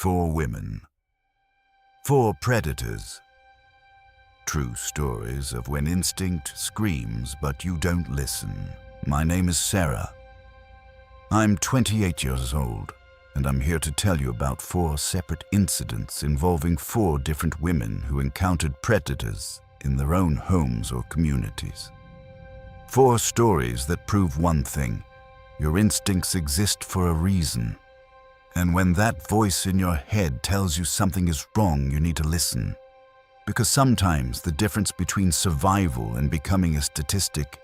4 women, 4 predators. True stories of when instinct screams but you don't listen. My name is Sarah. I'm 28 years old, and I'm here to tell you about 4 separate incidents involving 4 different women who encountered predators in their own homes or communities. 4 stories that prove one thing: your instincts exist for a reason. And when that voice in your head tells you something is wrong, you need to listen. Because sometimes the difference between survival and becoming a statistic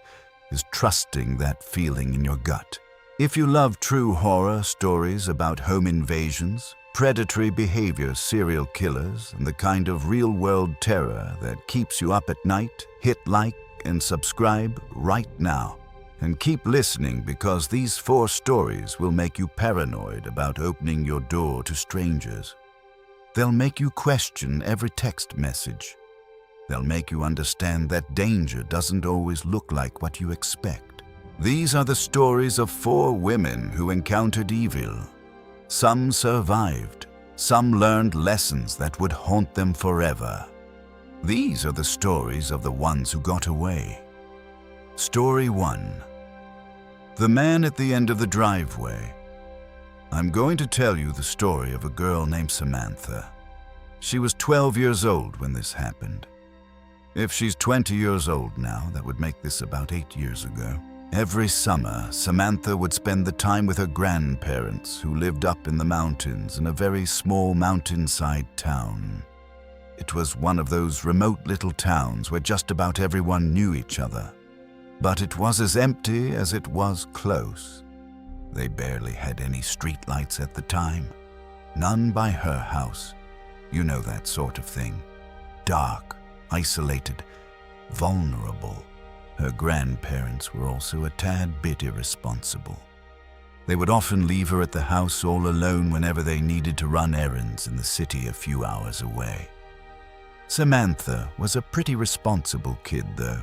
is trusting that feeling in your gut. If you love true horror stories about home invasions, predatory behavior, serial killers, and the kind of real-world terror that keeps you up at night, hit like and subscribe right now. And keep listening, because these 4 stories will make you paranoid about opening your door to strangers. They'll make you question every text message. They'll make you understand that danger doesn't always look like what you expect. These are the stories of 4 women who encountered evil. Some survived. Some learned lessons that would haunt them forever. These are the stories of the ones who got away. Story 1. The man at the end of the driveway. I'm going to tell you the story of a girl named Samantha. She was 12 years old when this happened. If she's 20 years old now, that would make this about 8 years ago. Every summer, Samantha would spend the time with her grandparents, who lived up in the mountains in a very small mountainside town. It was one of those remote little towns where just about everyone knew each other. But it was as empty as it was close. They barely had any streetlights at the time. None by her house. You know that sort of thing. Dark, isolated, vulnerable. Her grandparents were also a tad bit irresponsible. They would often leave her at the house all alone whenever they needed to run errands in the city a few hours away. Samantha was a pretty responsible kid, though,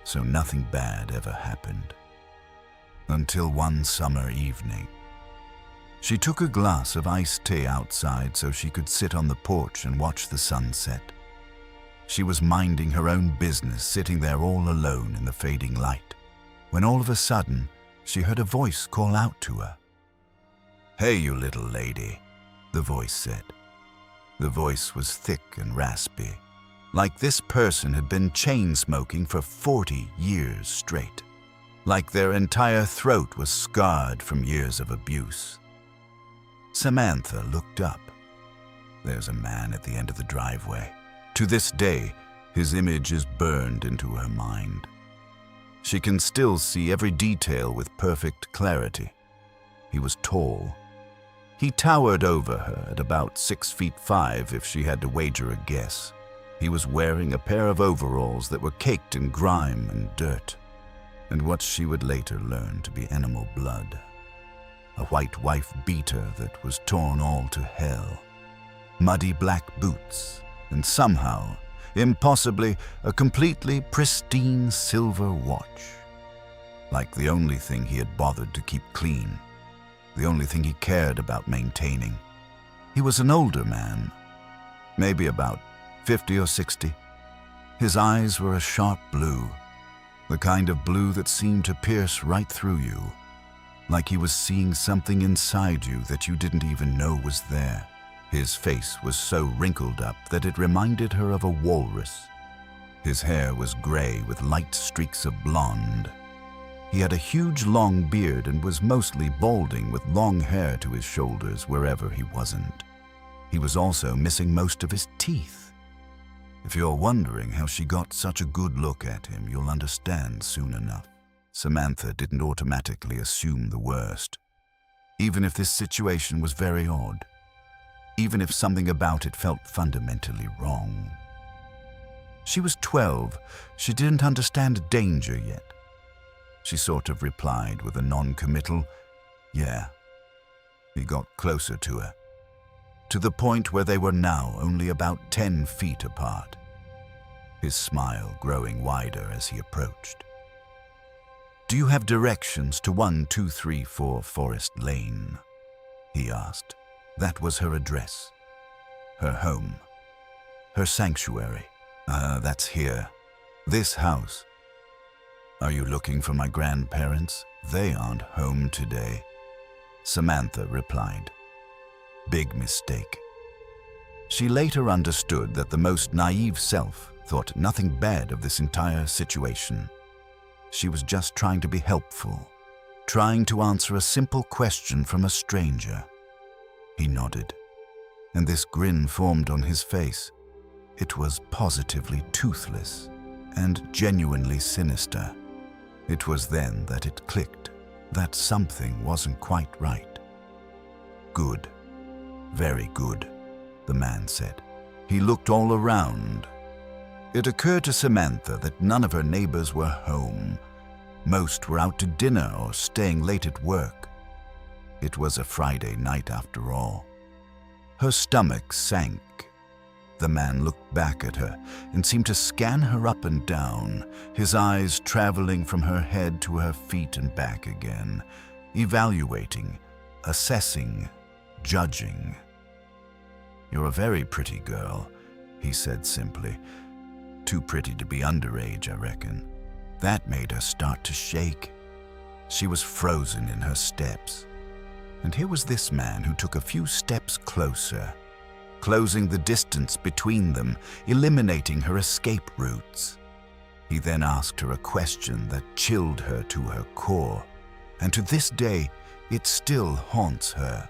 so nothing bad ever happened. Until one summer evening. She took a glass of iced tea outside so she could sit on the porch and watch the sunset. She was minding her own business, sitting there all alone in the fading light, when all of a sudden she heard a voice call out to her. "Hey, you little lady," the voice said. The voice was thick and raspy, like this person had been chain-smoking for 40 years straight, like their entire throat was scarred from years of abuse. Samantha looked up. There's a man at the end of the driveway. To this day, his image is burned into her mind. She can still see every detail with perfect clarity. He was tall. He towered over her at about 6'5" if she had to wager a guess. He was wearing a pair of overalls that were caked in grime and dirt, and what she would later learn to be animal blood. A white wife beater that was torn all to hell. Muddy black boots, and somehow, impossibly, a completely pristine silver watch. Like the only thing he had bothered to keep clean, the only thing he cared about maintaining. He was an older man, maybe about 50 or 60. His eyes were a sharp blue, the kind of blue that seemed to pierce right through you, like he was seeing something inside you that you didn't even know was there. His face was so wrinkled up that it reminded her of a walrus. His hair was gray with light streaks of blonde. He had a huge long beard and was mostly balding with long hair to his shoulders wherever he wasn't. He was also missing most of his teeth. If you're wondering how she got such a good look at him, you'll understand soon enough. Samantha didn't automatically assume the worst, even if this situation was very odd, even if something about it felt fundamentally wrong. She was 12. She didn't understand danger yet. She sort of replied with a non-committal, "Yeah." He got closer to her, to the point where they were now only about 10 feet apart, his smile growing wider as he approached. "Do you have directions to 1, 2, 3, 4 Forest Lane?" he asked. That was her address, her home, her sanctuary. That's here. This house. Are you looking for my grandparents? They aren't home today. Samantha replied. Big mistake. She later understood that the most naive self thought nothing bad of this entire situation. She was just trying to be helpful, trying to answer a simple question from a stranger. He nodded, and this grin formed on his face. It was positively toothless and genuinely sinister. It was then that it clicked, that something wasn't quite right. Good. Very good, the man said. He looked all around. It occurred to Samantha that none of her neighbors were home. Most were out to dinner or staying late at work. It was a Friday night after all. Her stomach sank. The man looked back at her and seemed to scan her up and down, his eyes traveling from her head to her feet and back again, evaluating, assessing, judging. You're a very pretty girl, he said simply. Too pretty to be underage, I reckon. That made her start to shake. She was frozen in her steps. And here was this man who took a few steps closer, closing the distance between them, eliminating her escape routes. He then asked her a question that chilled her to her core, and to this day, it still haunts her.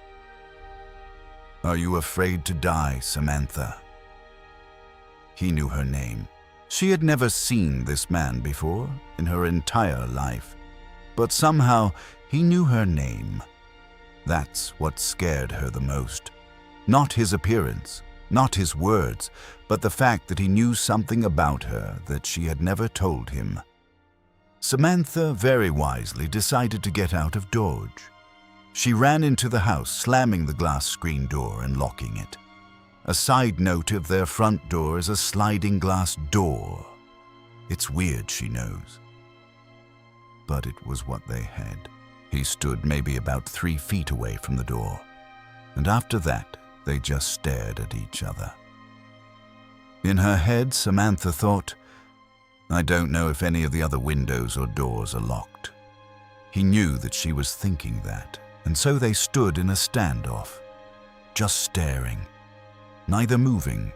Are you afraid to die, Samantha? He knew her name. She had never seen this man before in her entire life, but somehow he knew her name. That's what scared her the most. Not his appearance, not his words, but the fact that he knew something about her that she had never told him. Samantha very wisely decided to get out of Dodge. She ran into the house, slamming the glass screen door and locking it. A side note of their front door is a sliding glass door. It's weird, she knows. But it was what they had. He stood maybe about 3 feet away from the door, and after that, they just stared at each other. In her head, Samantha thought, I don't know if any of the other windows or doors are locked. He knew that she was thinking that, and so they stood in a standoff, just staring, neither moving,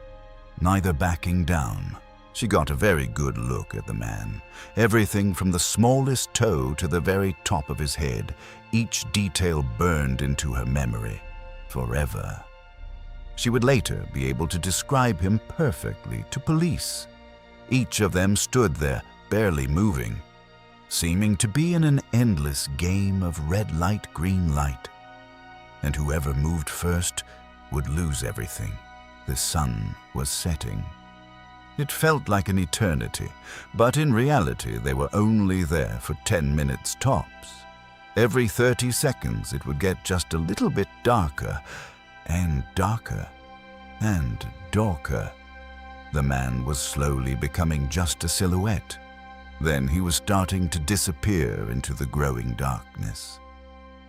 neither backing down. She got a very good look at the man, everything from the smallest toe to the very top of his head, each detail burned into her memory, forever. She would later be able to describe him perfectly to police. Each of them stood there, barely moving, seeming to be in an endless game of red light, green light. And whoever moved first would lose everything. The sun was setting. It felt like an eternity, but in reality they were only there for 10 minutes tops. Every 30 seconds it would get just a little bit darker, and darker, and darker. The man was slowly becoming just a silhouette. Then he was starting to disappear into the growing darkness.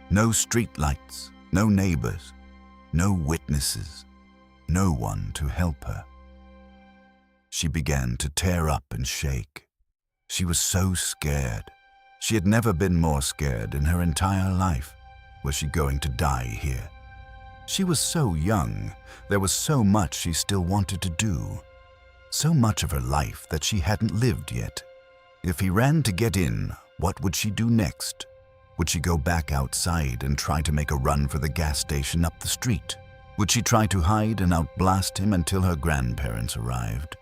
No street lights, no neighbors, no witnesses, no one to help her. She began to tear up and shake. She was so scared. She had never been more scared in her entire life. Was she going to die here? She was so young. There was so much she still wanted to do. So much of her life that she hadn't lived yet. If he ran to get in, what would she do next? Would she go back outside and try to make a run for the gas station up the street? Would she try to hide and outblast him until her grandparents arrived?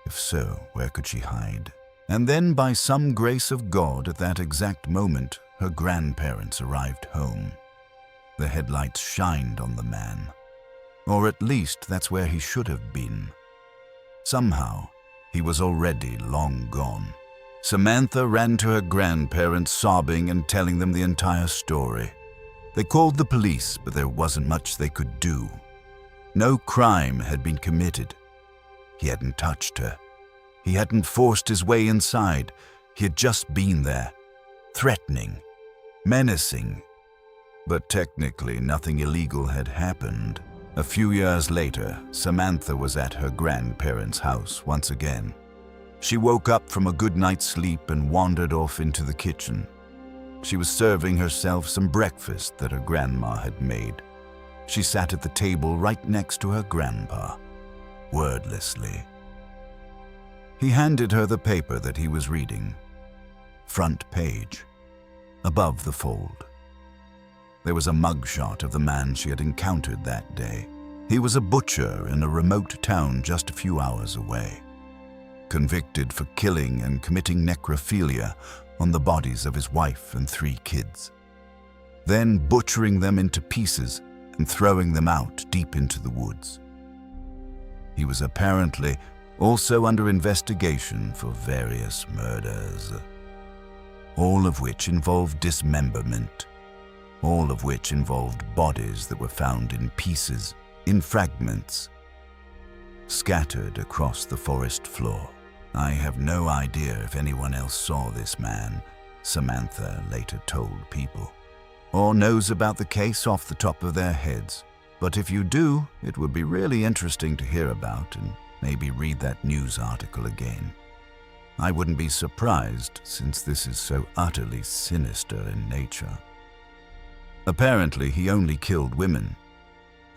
If so, where could she hide? And then, by some grace of God, at that exact moment, her grandparents arrived home. The headlights shined on the man. Or at least that's where he should have been. Somehow, he was already long gone. Samantha ran to her grandparents, sobbing and telling them the entire story. They called the police, but there wasn't much they could do. No crime had been committed. He hadn't touched her. He hadn't forced his way inside. He had just been there, threatening, menacing, But technically, nothing illegal had happened. A few years later, Samantha was at her grandparents' house once again. She woke up from a good night's sleep and wandered off into the kitchen. She was serving herself some breakfast that her grandma had made. She sat at the table right next to her grandpa, wordlessly. He handed her the paper that he was reading. Front page, above the fold. There was a mugshot of the man she had encountered that day. He was a butcher in a remote town just a few hours away, convicted for killing and committing necrophilia on the bodies of his wife and 3 kids, then butchering them into pieces and throwing them out deep into the woods. He was apparently also under investigation for various murders, all of which involved dismemberment, all of which involved bodies that were found in pieces, in fragments, scattered across the forest floor. I have no idea if anyone else saw this man, Samantha later told People, or knows about the case off the top of their heads. But if you do, it would be really interesting to hear about and maybe read that news article again. I wouldn't be surprised, since this is so utterly sinister in nature. Apparently, he only killed women.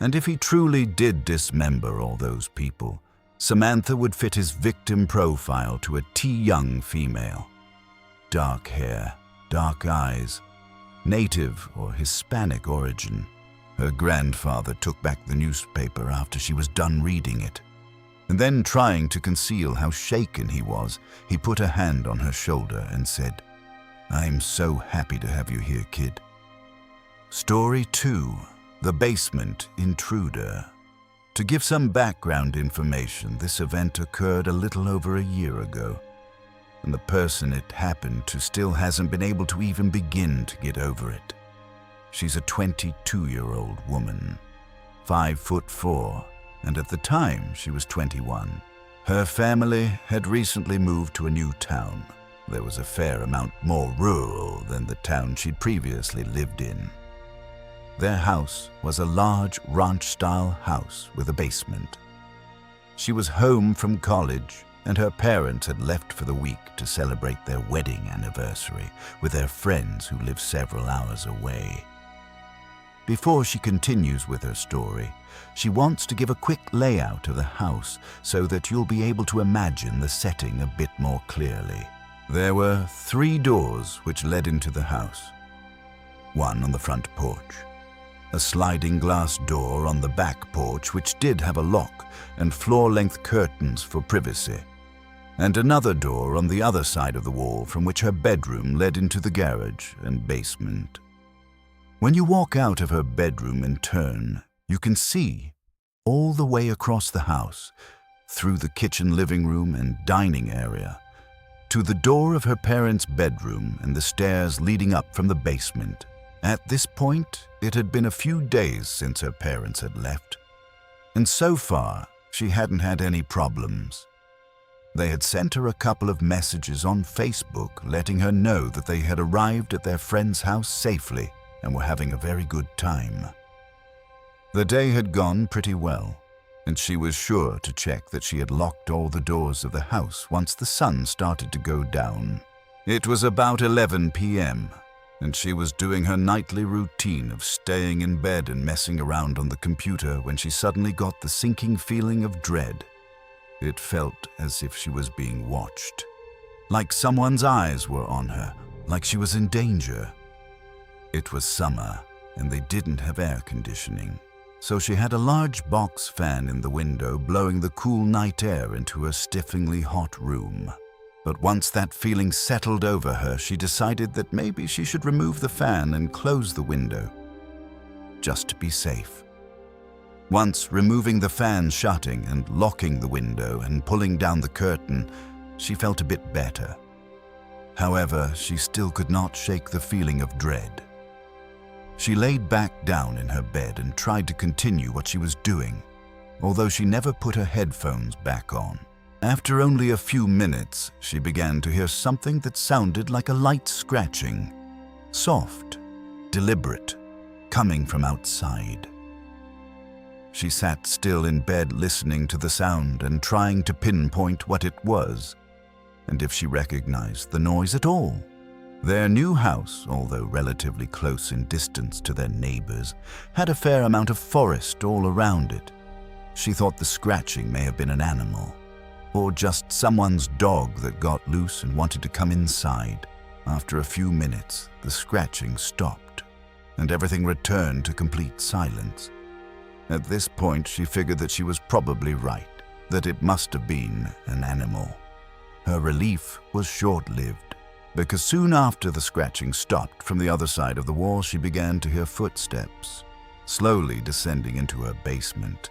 And if he truly did dismember all those people, Samantha would fit his victim profile to a young female. Dark hair, dark eyes, native or Hispanic origin. Her grandfather took back the newspaper after she was done reading it. And then, trying to conceal how shaken he was, he put a hand on her shoulder and said, "I'm so happy to have you here, kid." Story 2. The Basement Intruder. To give some background information, this event occurred a little over a year ago, and the person it happened to still hasn't been able to even begin to get over it. She's a 22-year-old woman, 5'4", and at the time she was 21. Her family had recently moved to a new town. There was a fair amount more rural than the town she'd previously lived in. Their house was a large ranch-style house with a basement. She was home from college, and her parents had left for the week to celebrate their wedding anniversary with their friends who lived several hours away. Before she continues with her story, she wants to give a quick layout of the house so that you'll be able to imagine the setting a bit more clearly. There were 3 doors which led into the house. One on the front porch, a sliding glass door on the back porch which did have a lock and floor-length curtains for privacy, and another door on the other side of the wall from which her bedroom led into the garage and basement. When you walk out of her bedroom and turn, you can see all the way across the house, through the kitchen, living room, and dining area, to the door of her parents' bedroom and the stairs leading up from the basement. At this point, it had been a few days since her parents had left, and so far, she hadn't had any problems. They had sent her a couple of messages on Facebook letting her know that they had arrived at their friend's house safely and were having a very good time. The day had gone pretty well, and she was sure to check that she had locked all the doors of the house once the sun started to go down. It was about 11 p.m., and she was doing her nightly routine of staying in bed and messing around on the computer when she suddenly got the sinking feeling of dread. It felt as if she was being watched, like someone's eyes were on her, like she was in danger. It was summer, and they didn't have air conditioning, so she had a large box fan in the window blowing the cool night air into her stiffingly hot room. But once that feeling settled over her, she decided that maybe she should remove the fan and close the window, just to be safe. Once removing the fan shutting and locking the window and pulling down the curtain, she felt a bit better. However, she still could not shake the feeling of dread. She laid back down in her bed and tried to continue what she was doing, although she never put her headphones back on. After only a few minutes, she began to hear something that sounded like a light scratching. Soft, deliberate, coming from outside. She sat still in bed listening to the sound and trying to pinpoint what it was, and if she recognized the noise at all. Their new house, although relatively close in distance to their neighbors, had a fair amount of forest all around it. She thought the scratching may have been an animal, or just someone's dog that got loose and wanted to come inside. After a few minutes, the scratching stopped, and everything returned to complete silence. At this point, she figured that she was probably right, that it must have been an animal. Her relief was short-lived, because soon after the scratching stopped from the other side of the wall, she began to hear footsteps, slowly descending into her basement.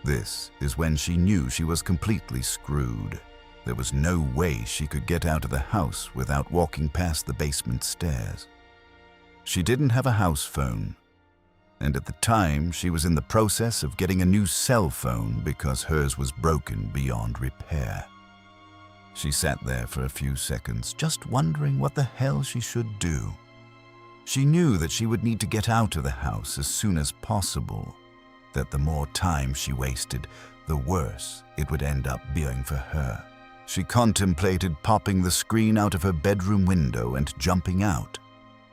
This is when she knew she was completely screwed. There was no way she could get out of the house without walking past the basement stairs. She didn't have a house phone, and at the time she was in the process of getting a new cell phone because hers was broken beyond repair. She sat there for a few seconds, just wondering what the hell she should do. She knew that she would need to get out of the house as soon as possible, that the more time she wasted, the worse it would end up being for her. She contemplated popping the screen out of her bedroom window and jumping out,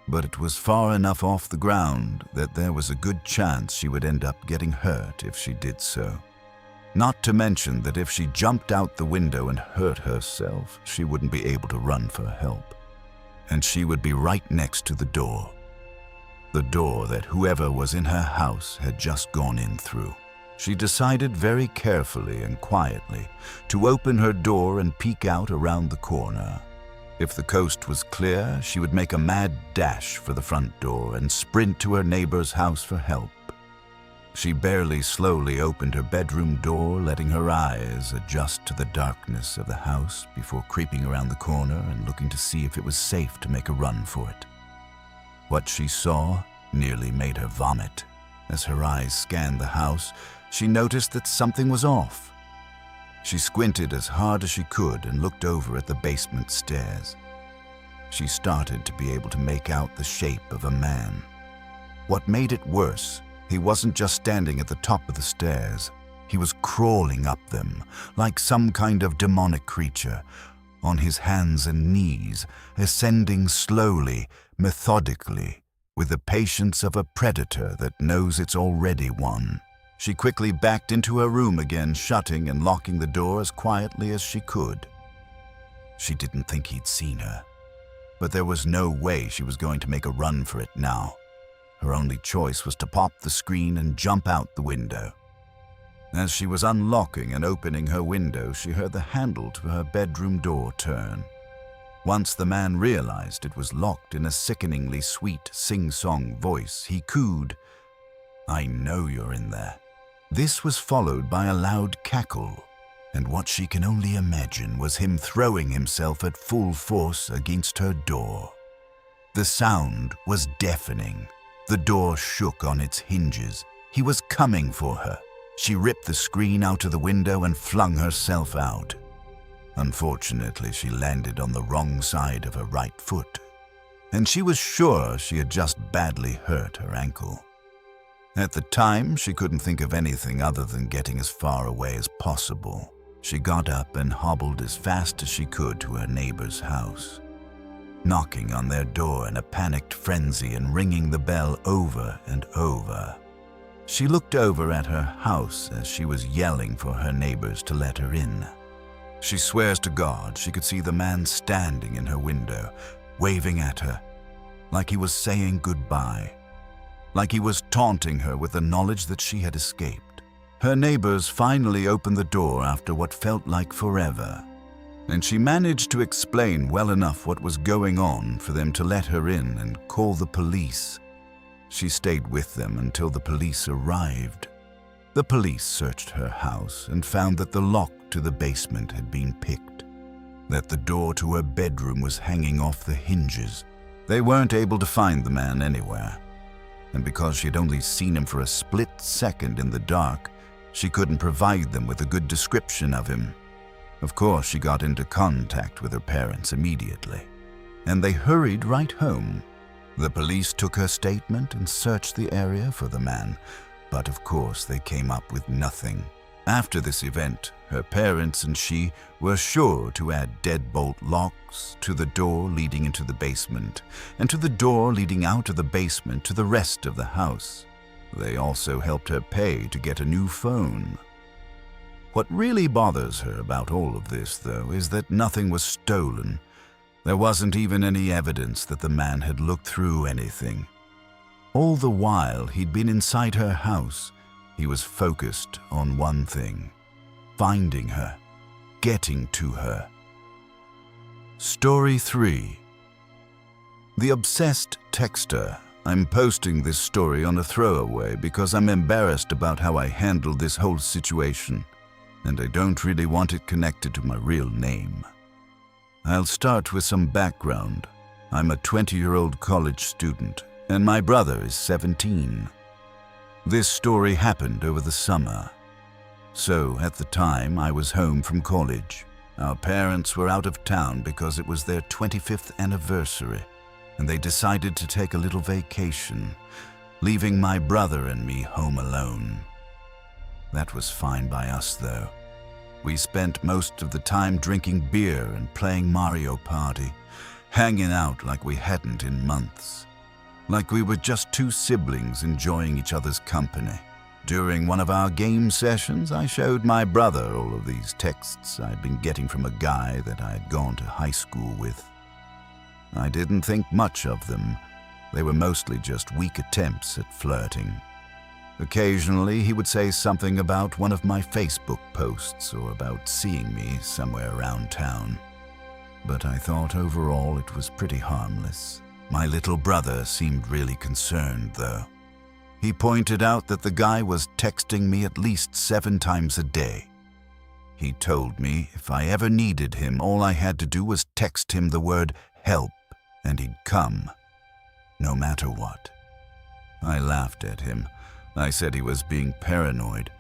but it was far enough off the ground that there was a good chance she would end up getting hurt if she did so. Not to mention that if she jumped out the window and hurt herself, she wouldn't be able to run for help. And she would be right next to the door that whoever was in her house had just gone in through. She decided very carefully and quietly to open her door and peek out around the corner. If the coast was clear, she would make a mad dash for the front door and sprint to her neighbor's house for help. She barely slowly opened her bedroom door, letting her eyes adjust to the darkness of the house before creeping around the corner and looking to see if it was safe to make a run for it. What she saw nearly made her vomit. As her eyes scanned the house, she noticed that something was off. She squinted as hard as she could and looked over at the basement stairs. She started to be able to make out the shape of a man. What made it worse, he wasn't just standing at the top of the stairs. He was crawling up them, like some kind of demonic creature, on his hands and knees, ascending slowly, methodically, with the patience of a predator that knows it's already won. She quickly backed into her room again, shutting and locking the door as quietly as she could. She didn't think he'd seen her, but there was no way she was going to make a run for it now. Her only choice was to pop the screen and jump out the window. As she was unlocking and opening her window, she heard the handle to her bedroom door turn. Once the man realized it was locked, in a sickeningly sweet, sing-song voice, he cooed, "I know you're in there." This was followed by a loud cackle, and what she can only imagine was him throwing himself at full force against her door. The sound was deafening. The door shook on its hinges. He was coming for her. She ripped the screen out of the window and flung herself out. Unfortunately, she landed on the wrong side of her right foot, and she was sure she had just badly hurt her ankle. At the time, she couldn't think of anything other than getting as far away as possible. She got up and hobbled as fast as she could to her neighbor's house, knocking on their door in a panicked frenzy and ringing the bell over and over. She looked over at her house as she was yelling for her neighbors to let her in. She swears to God she could see the man standing in her window, waving at her, like he was saying goodbye, like he was taunting her with the knowledge that she had escaped. Her neighbors finally opened the door after what felt like forever, and she managed to explain well enough what was going on for them to let her in and call the police. She stayed with them until the police arrived. The police searched her house and found that the lock to the basement had been picked, that the door to her bedroom was hanging off the hinges. They weren't able to find the man anywhere, and because she'd only seen him for a split second in the dark, she couldn't provide them with a good description of him. Of course, she got into contact with her parents immediately, and they hurried right home. The police took her statement and searched the area for the man, but of course they came up with nothing. After this event, her parents and she were sure to add deadbolt locks to the door leading into the basement and to the door leading out of the basement to the rest of the house. They also helped her pay to get a new phone. What really bothers her about all of this, though, is that nothing was stolen. There wasn't even any evidence that the man had looked through anything. All the while he'd been inside her house, he was focused on one thing: finding her, getting to her. Story 3. The Obsessed Texter. I'm posting this story on a throwaway because I'm embarrassed about how I handled this whole situation, and I don't really want it connected to my real name. I'll start with some background. I'm a 20-year-old college student, and my brother is 17. This story happened over the summer. So, at the time, I was home from college. Our parents were out of town because it was their 25th anniversary, and they decided to take a little vacation, leaving my brother and me home alone. That was fine by us, though. We spent most of the time drinking beer and playing Mario Party, hanging out like we hadn't in months. Like we were just two siblings enjoying each other's company. During one of our game sessions, I showed my brother all of these texts I'd been getting from a guy that I had gone to high school with. I didn't think much of them. They were mostly just weak attempts at flirting. Occasionally, he would say something about one of my Facebook posts or about seeing me somewhere around town. But I thought overall it was pretty harmless. My little brother seemed really concerned, though. He pointed out that the guy was texting me at least 7 times a day. He told me if I ever needed him, all I had to do was text him the word help, and he'd come, no matter what. I laughed at him. I said he was being paranoid.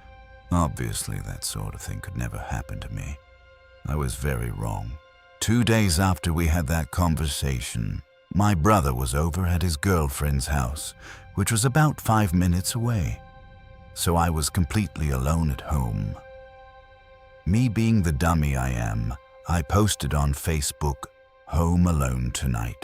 Obviously, that sort of thing could never happen to me. I was very wrong. 2 days after we had that conversation, my brother was over at his girlfriend's house, which was about 5 minutes away. So I was completely alone at home. Me being the dummy I am, I posted on Facebook, "Home alone tonight."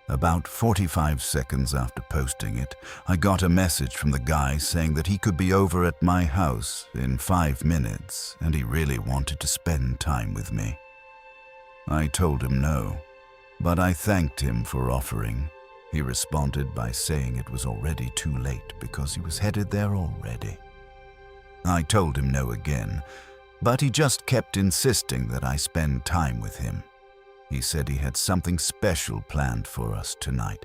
About 45 seconds after posting it, I got a message from the guy saying that he could be over at my house in 5 minutes and he really wanted to spend time with me. I told him no, but I thanked him for offering. He responded by saying it was already too late because he was headed there already. I told him no again, but he just kept insisting that I spend time with him. He said he had something special planned for us tonight.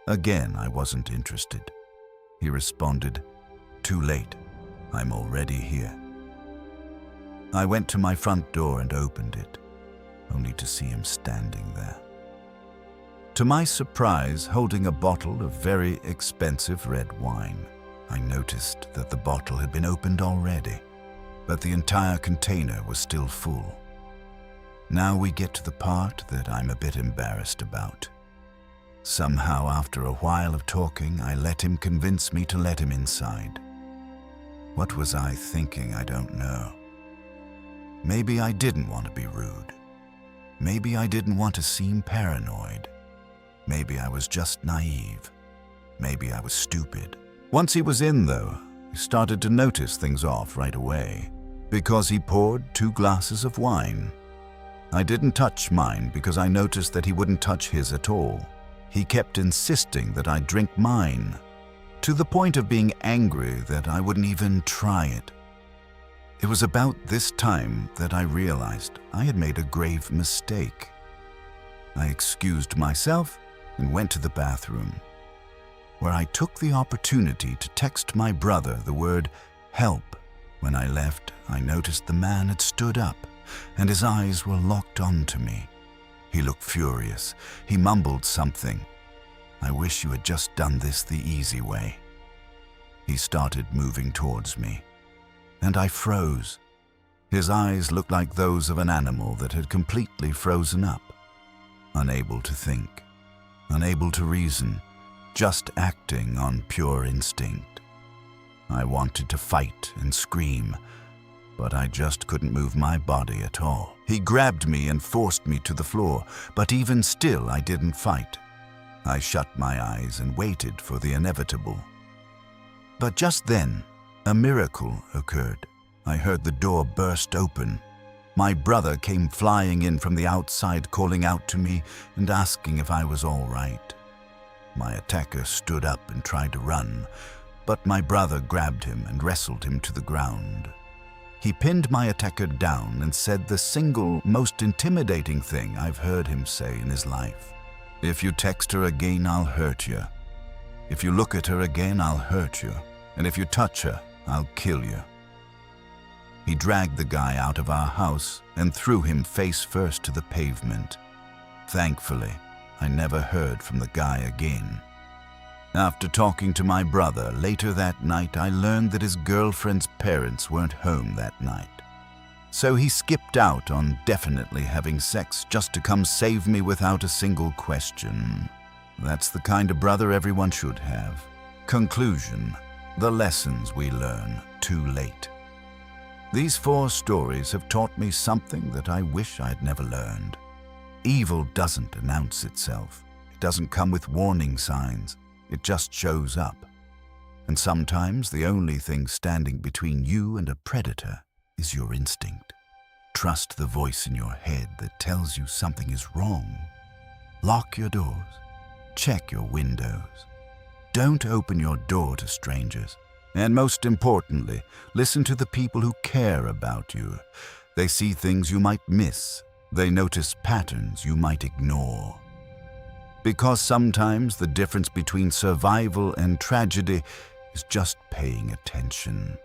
Again, I wasn't interested. He responded, "Too late. I'm already here." I went to my front door and opened it, only to see him standing there. To my surprise, holding a bottle of very expensive red wine. I noticed that the bottle had been opened already, but the entire container was still full. Now we get to the part that I'm a bit embarrassed about. Somehow, after a while of talking, I let him convince me to let him inside. What was I thinking? I don't know. Maybe I didn't want to be rude. Maybe I didn't want to seem paranoid. Maybe I was just naive. Maybe I was stupid. Once he was in, though, I started to notice things off right away, because he poured 2 glasses of wine. I didn't touch mine because I noticed that he wouldn't touch his at all. He kept insisting that I drink mine, to the point of being angry that I wouldn't even try it. It was about this time that I realized I had made a grave mistake. I excused myself and went to the bathroom, where I took the opportunity to text my brother the word help. When I left, I noticed the man had stood up, and his eyes were locked onto me. He looked furious. He mumbled something. "I wish you had just done this the easy way." He started moving towards me, and I froze. His eyes looked like those of an animal that had completely frozen up, unable to think. unable to reason, just acting on pure instinct. I wanted to fight and scream, but I just couldn't move my body at all. He grabbed me and forced me to the floor, but even still I didn't fight. I shut my eyes and waited for the inevitable. But just then, a miracle occurred. I heard the door burst open. My brother came flying in from the outside, calling out to me and asking if I was all right. My attacker stood up and tried to run, but my brother grabbed him and wrestled him to the ground. He pinned my attacker down and said the single most intimidating thing I've heard him say in his life. "If you text her again, I'll hurt you. If you look at her again, I'll hurt you. And if you touch her, I'll kill you." He dragged the guy out of our house and threw him face first to the pavement. Thankfully, I never heard from the guy again. After talking to my brother later that night, I learned that his girlfriend's parents weren't home that night. So he skipped out on definitely having sex just to come save me without a single question. That's the kind of brother everyone should have. Conclusion: the lessons we learn too late. These 4 stories have taught me something that I wish I'd never learned. Evil doesn't announce itself. It doesn't come with warning signs. It just shows up. And sometimes the only thing standing between you and a predator is your instinct. Trust the voice in your head that tells you something is wrong. Lock your doors. Check your windows. Don't open your door to strangers. And most importantly, listen to the people who care about you. They see things you might miss. They notice patterns you might ignore. Because sometimes the difference between survival and tragedy is just paying attention.